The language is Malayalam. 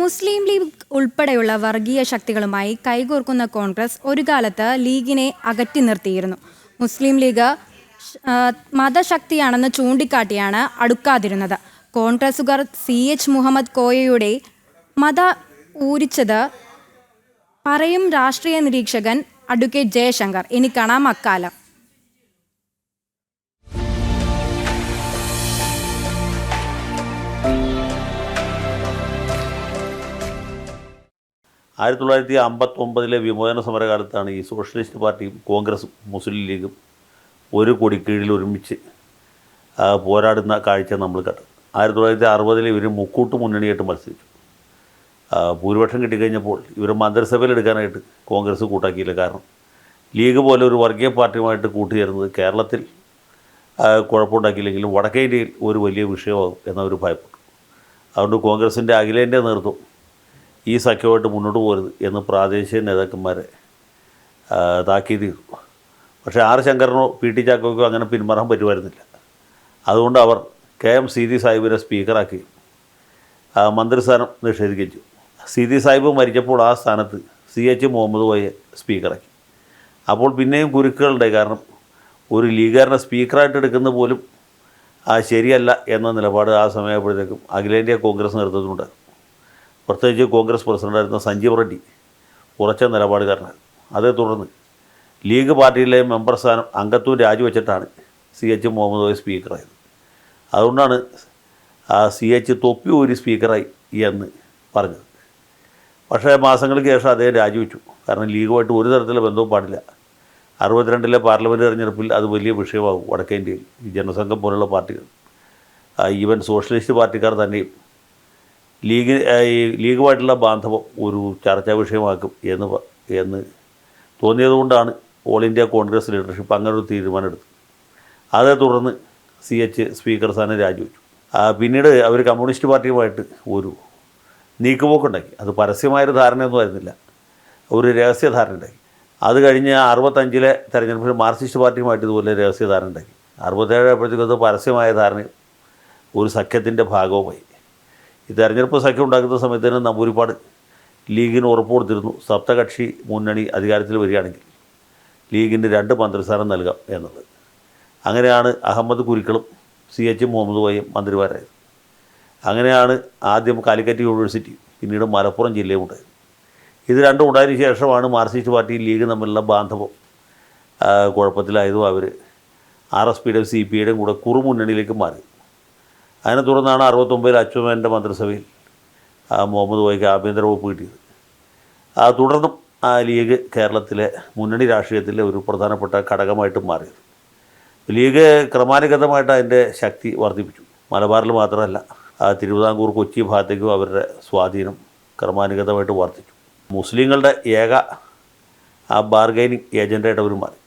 മുസ്ലിം ലീഗ് ഉൾപ്പെടെയുള്ള വർഗീയ ശക്തികളുമായി കൈകോർക്കുന്ന കോൺഗ്രസ് ഒരു കാലത്ത് ലീഗിനെ അകറ്റി നിർത്തിയിരുന്നു. മുസ്ലിം ലീഗ് മതശക്തിയാണെന്ന് ചൂണ്ടിക്കാട്ടിയാണ് അടുക്കാതിരുന്നത്. കോൺഗ്രസുകാർ CH മുഹമ്മദ് കോയയുടെ മത ഊരിച്ചത് പറയും രാഷ്ട്രീയ നിരീക്ഷകൻ അഡ്വക്കേറ്റ് ജയശങ്കർ. ഇനി കാണാം അക്കാലം. 1959 വിമോചന സമരകാലത്താണ് ഈ സോഷ്യലിസ്റ്റ് പാർട്ടിയും കോൺഗ്രസും മുസ്ലിം ലീഗും ഒരു കൊടിക്കീഴിൽ ഒരുമിച്ച് പോരാടുന്ന കാഴ്ച നമ്മൾ കണ്ടു. 1960 ഇവർ മുക്കൂട്ട് മുന്നണിയായിട്ട് മത്സരിച്ചു. ഭൂരിപക്ഷം കിട്ടിക്കഴിഞ്ഞപ്പോൾ ഇവർ മന്ത്രിസഭയിൽ എടുക്കാനായിട്ട് കോൺഗ്രസ് കൂട്ടാക്കിയില്ല. കാരണം ലീഗ് പോലെ ഒരു വർഗീയ പാർട്ടിയുമായിട്ട് കൂട്ടുചേർന്നത് കേരളത്തിൽ കുഴപ്പമുണ്ടാക്കിയില്ലെങ്കിലും വടക്കേ ഇന്ത്യയിൽ ഒരു വലിയ വിഷയമാകും എന്നവർ ഭയപ്പെട്ടു. അതുകൊണ്ട് കോൺഗ്രസിൻ്റെ അഖിലേന്ത്യാ നേതൃത്വം ഈ സഖ്യമായിട്ട് മുന്നോട്ട് പോകരുത് എന്ന് പ്രാദേശിക നേതാക്കന്മാരെ താക്കീത് ചെയ്തു. പക്ഷേ ആർ ശങ്കറിനോ PT ചാക്കോയ്ക്കോ അങ്ങനെ പിന്മാറാൻ പറ്റുമായിരുന്നില്ല. അതുകൊണ്ട് അവർ KM സീതി സാഹിബിനെ സ്പീക്കറാക്കി മന്ത്രിസ്ഥാനം നിഷേധിക്കുകയും ചെയ്തു. സീതി സാഹിബ് മരിച്ചപ്പോൾ ആ സ്ഥാനത്ത് CH മുഹമ്മദ് കോയയെ സ്പീക്കറാക്കി. അപ്പോൾ പിന്നെയും കുരുക്കുകളുണ്ടായി. കാരണം ഒരു ലീഗുകാരനെ സ്പീക്കറായിട്ട് എടുക്കുന്നത് പോലും ശരിയല്ല എന്ന നിലപാട് ആ സമയമായപ്പോഴത്തേക്കും അഖിലേന്ത്യാ കോൺഗ്രസ് നേതൃത്വത്തിനുണ്ടായിരുന്നു. പ്രത്യേകിച്ച് കോൺഗ്രസ് പ്രസിഡൻ്റായിരുന്ന സഞ്ജീവ് റെഡ്ഡി ഉറച്ച നിലപാടുകാരനാണ്. അതേ തുടർന്ന് ലീഗ് പാർട്ടിയിലെ മെമ്പർ സ്ഥാനം അംഗത്വം രാജിവെച്ചിട്ടാണ് CH മുഹമ്മദ് കോയ സ്പീക്കറായത്. അതുകൊണ്ടാണ് CH തൊപ്പി ഊരി സ്പീക്കറായി എന്ന് പറഞ്ഞത്. പക്ഷേ മാസങ്ങൾക്ക് ശേഷം അദ്ദേഹം രാജിവെച്ചു. കാരണം ലീഗുമായിട്ട് ഒരു തരത്തിലുള്ള ബന്ധവും പാടില്ല. 62 പാർലമെൻറ്റ് തെരഞ്ഞെടുപ്പിൽ അത് വലിയ വിഷയമാകും. വടക്കേ ഇന്ത്യയിൽ ഈ ജനസംഘം പോലുള്ള പാർട്ടികൾ, ഈവൻ സോഷ്യലിസ്റ്റ് പാർട്ടിക്കാർ തന്നെയും ലീഗുമായിട്ടുള്ള ബാന്ധവം ഒരു ചർച്ചാ വിഷയമാക്കും എന്ന് തോന്നിയതുകൊണ്ടാണ് ഓൾ ഇന്ത്യ കോൺഗ്രസ് ലീഡർഷിപ്പ് അങ്ങനെ ഒരു തീരുമാനമെടുത്തത്. അതേ തുടർന്ന് CH സ്പീക്കർ സ്ഥാനം രാജിവെച്ചു. പിന്നീട് അവർ കമ്മ്യൂണിസ്റ്റ് പാർട്ടിയുമായിട്ട് ഒരു നീക്കുപോക്കുണ്ടാക്കി. അത് പരസ്യമായൊരു ധാരണയൊന്നും ആയിരുന്നില്ല, ഒരു രഹസ്യ ധാരണ ഉണ്ടാക്കി. അത് കഴിഞ്ഞ് 65 തെരഞ്ഞെടുപ്പിൽ മാർക്സിസ്റ്റ് പാർട്ടിയുമായിട്ട് ഇതുപോലെ രഹസ്യ ധാരണ ഉണ്ടാക്കി. 67 ആയപ്പോഴത്തേക്കും അത് പരസ്യമായ ധാരണ ഒരു സഖ്യത്തിൻ്റെ ഭാഗവുമായി. ഈ തെരഞ്ഞെടുപ്പ് സഖ്യം ഉണ്ടാക്കുന്ന സമയത്ത് തന്നെ നമ്പൂരിപ്പാട് ലീഗിന് ഉറപ്പ് കൊടുത്തിരുന്നു, സപ്തകക്ഷി മുന്നണി അധികാരത്തിൽ വരികയാണെങ്കിൽ ലീഗിന് 2 മന്ത്രിസ്ഥാനം നൽകാം എന്നുള്ളത്. അങ്ങനെയാണ് അഹമ്മദ് കുരിക്കളും CH മുഹമ്മദ് കോയയും മന്ത്രിമാരായത്. അങ്ങനെയാണ് ആദ്യം കാലിക്കറ്റ് യൂണിവേഴ്സിറ്റി, പിന്നീട് മലപ്പുറം ജില്ലയും ഉണ്ടായത്. ഇത് രണ്ടും ഉണ്ടായതിനു ശേഷമാണ് മാർക്സിസ്റ്റ് പാർട്ടിയും ലീഗ് തമ്മിലുള്ള ബാന്ധവം കുഴപ്പത്തിലായതും അവർ RSPയുടെയും CPIയുടെയും കൂടെ കുറുമുന്നണിയിലേക്ക് മാറി. അതിനെ തുടർന്നാണ് 69 അച്യുതമേനോൻ്റെ മന്ത്രിസഭയിൽ മുഹമ്മദ് കോയയ്ക്ക് ആഭ്യന്തര വകുപ്പ് കിട്ടിയത്. തുടർന്നും ലീഗ് കേരളത്തിലെ മുന്നണി രാഷ്ട്രീയത്തിലെ ഒരു പ്രധാനപ്പെട്ട ഘടകമായിട്ട് മാറിയത്. ലീഗ് ക്രമാനുഗതമായിട്ട് അതിൻ്റെ ശക്തി വർദ്ധിപ്പിച്ചു. മലബാറിൽ മാത്രമല്ല, തിരുവിതാംകൂർ, കൊച്ചി ഭാഗത്തേക്കും അവരുടെ സ്വാധീനം ക്രമാനുഗതമായിട്ട് വർദ്ധിച്ചു. മുസ്ലിങ്ങളുടെ ഏക ബാർഗൈനിങ് ഏജൻ്റായിട്ട് അവർ മാറി.